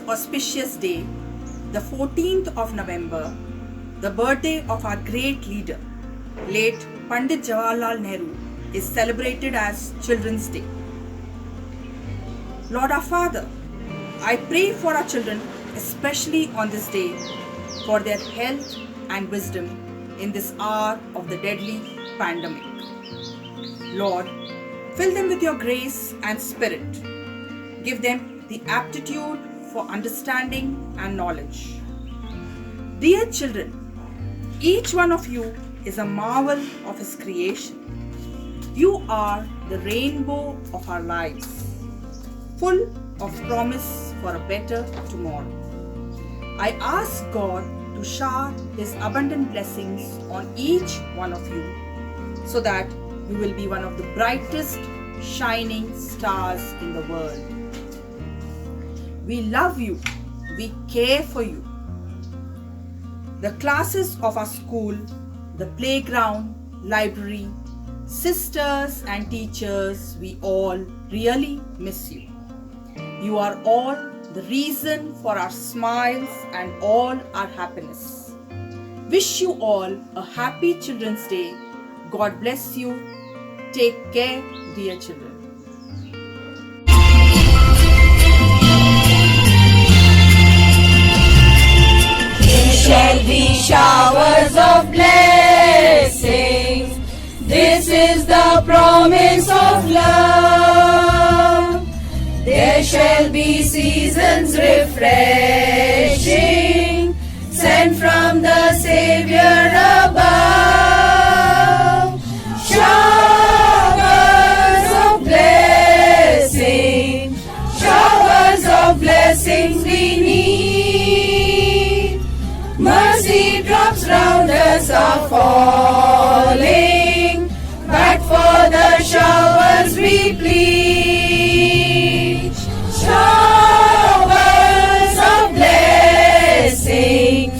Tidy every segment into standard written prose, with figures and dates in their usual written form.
auspicious day, the 14th of November, the birthday of our great leader, late Pandit Jawaharlal Nehru, is celebrated as Children's Day. Lord our Father, I pray for our children, especially on this day, for their health and wisdom in this hour of the deadly pandemic. Lord, fill them with your grace and spirit. Give them the aptitude for understanding and knowledge. Dear children, each one of you is a marvel of His creation. You are the rainbow of our lives, full of promise for a better tomorrow. I ask God to shower His abundant blessings on each one of you so that you will be one of the brightest shining stars in the world. We love you. We care for you. The classes of our school, the playground, library, sisters and teachers, we all really miss you. You are all the reason for our smiles and all our happiness. Wish you all a happy Children's Day. God bless you. Take care, dear children. There shall be showers of blessings. This is the promise of love. There shall be seasons refreshing, sent from the Savior above. Showers of blessing, showers of blessings we need. Mercy drops round us are falling, but for the showers we plead. Showers of blessing,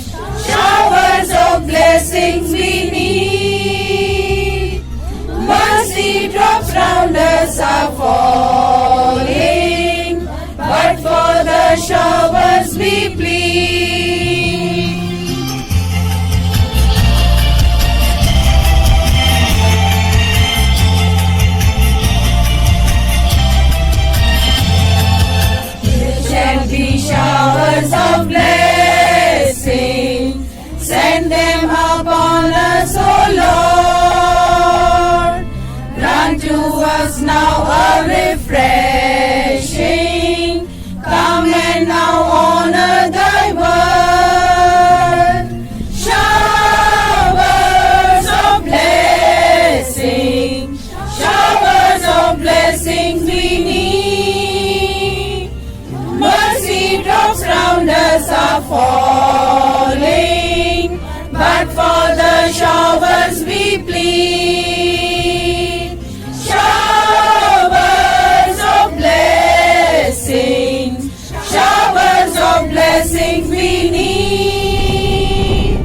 showers of blessings we need. Mercy drops round us are falling, but for the showers we plead. Showers of blessing, send them upon us, O Lord. Grant to us now a refreshing. Come and now honor thy word. Showers of blessing, showers of blessings we need. Mercy drops round us are falling, but for the showers we plead. Showers of blessings, showers of blessings we need.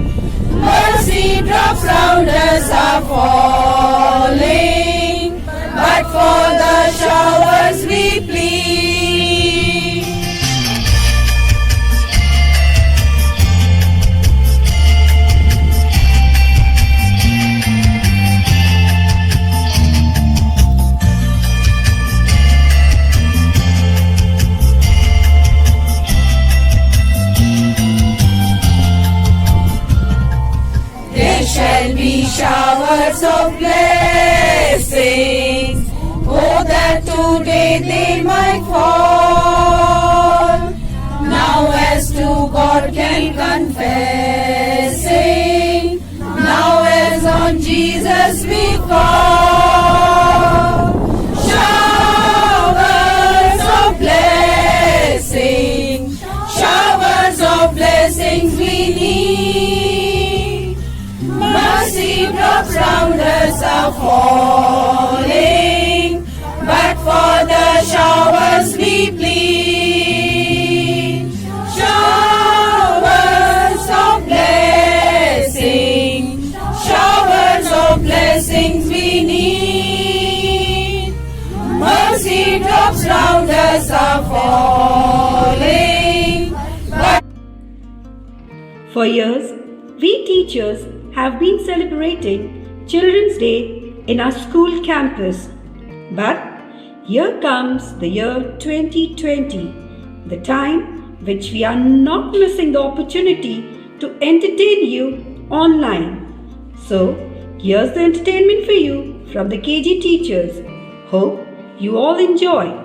Mercy drops round us are falling, but for the showers we plead. Shall be showers of blessings, oh that today they might fall. Now as to God can confessing, now as on Jesus we call. Showers of blessing, showers of blessings we need. Mercy drops round us are falling, but for the showers we plead. Showers of blessing, showers of blessings we need. Mercy drops round us are falling, For years, we teachers have been celebrating Children's Day in our school campus. But here comes the year 2020, the time which we are not missing the opportunity to entertain you online. So, here's the entertainment for you from the KG teachers. Hope you all enjoy.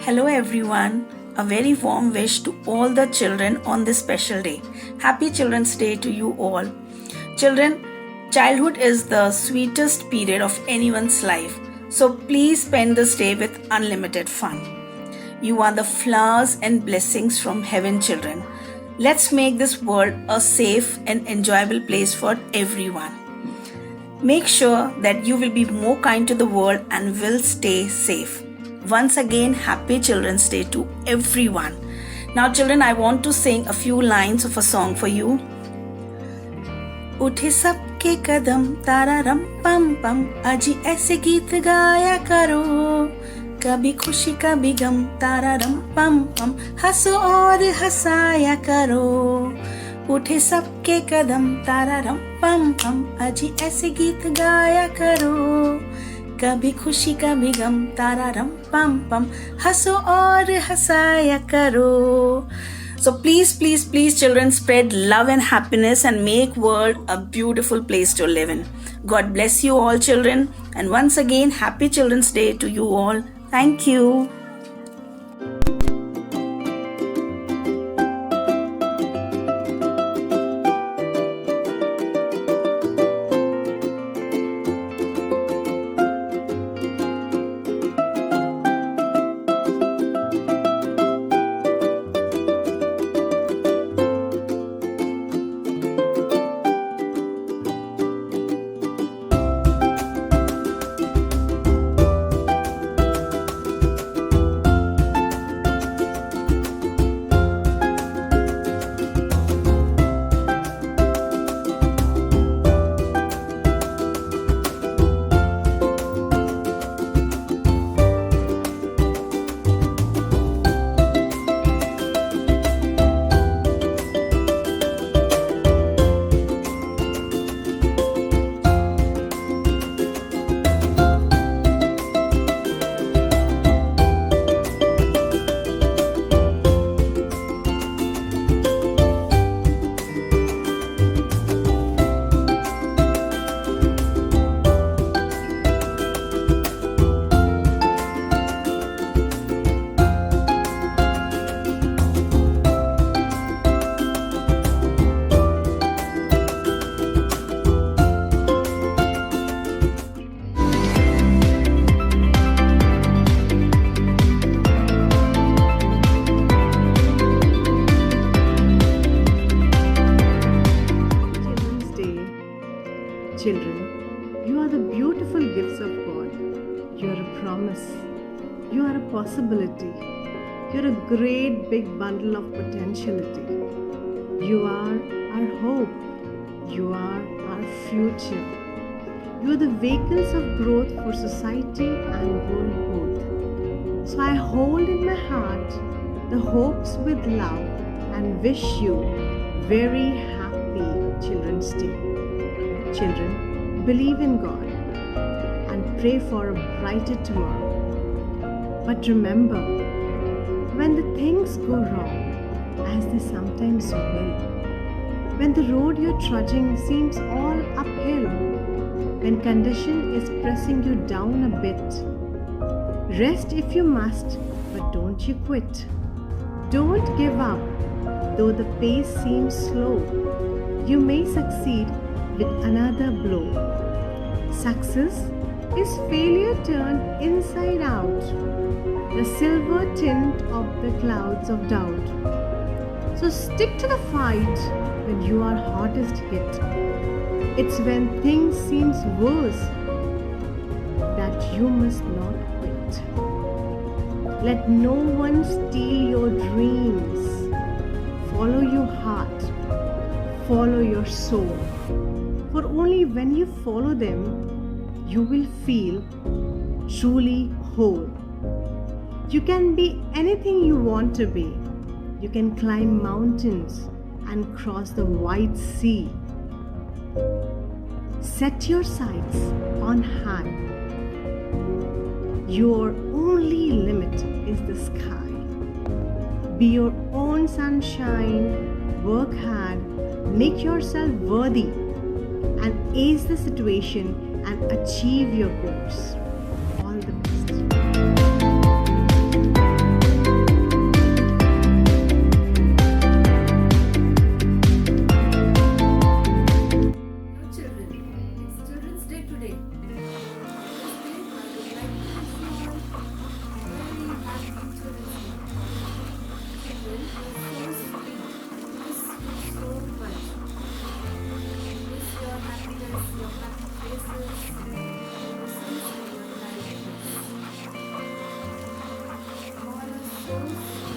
Hello everyone, a very warm wish to all the children on this special day. Happy Children's Day to you all. Children, childhood is the sweetest period of anyone's life. So please spend this day with unlimited fun. You are the flowers and blessings from heaven, children. Let's make this world a safe and enjoyable place for everyone. Make sure that you will be more kind to the world and will stay safe. Once again, happy Children's Day to everyone. Now children, I want to sing a few lines of a song for you. उठे सबके कदम तारा रम पम पम, अजी ऐसे गीत गाया करो, कभी खुशी कभी गम तारा रम पम पम, हंसो और हंसाया करो. उठे सबके कदम तारा रम पम पम, अजी ऐसे गीत गाया करो, कभी खुशी कभी गम तारा रम पम पम, हंसो और हंसाया करो. So please children, spread love and happiness and make world a beautiful place to live in. God bless you all children, and once again happy Children's Day to you all. Thank you. possibility. You're a great big bundle of potentiality. You are our hope. You are our future. You are the vehicles of growth for society and world both. So I hold in my heart the hopes with love and wish you very happy Children's Day. Children, believe in God and pray for a brighter tomorrow. But remember, when the things go wrong, as they sometimes will, when the road you're trudging seems all uphill, when condition is pressing you down a bit, rest if you must, but don't you quit. Don't give up, though the pace seems slow. You may succeed with another blow. Success is failure turned inside out, the silver tint of the clouds of doubt. So stick to the fight when you are hardest hit. It's when things seems worse that you must not quit. Let no one steal your dreams. Follow your heart. Follow your soul. For only when you follow them, you will feel truly whole. You can be anything you want to be. You can climb mountains and cross the wide sea. Set your sights on high. Your only limit is the sky. Be your own sunshine, work hard, make yourself worthy, and ace the situation and achieve your goals. All the best. Children, it's Children's Day today. So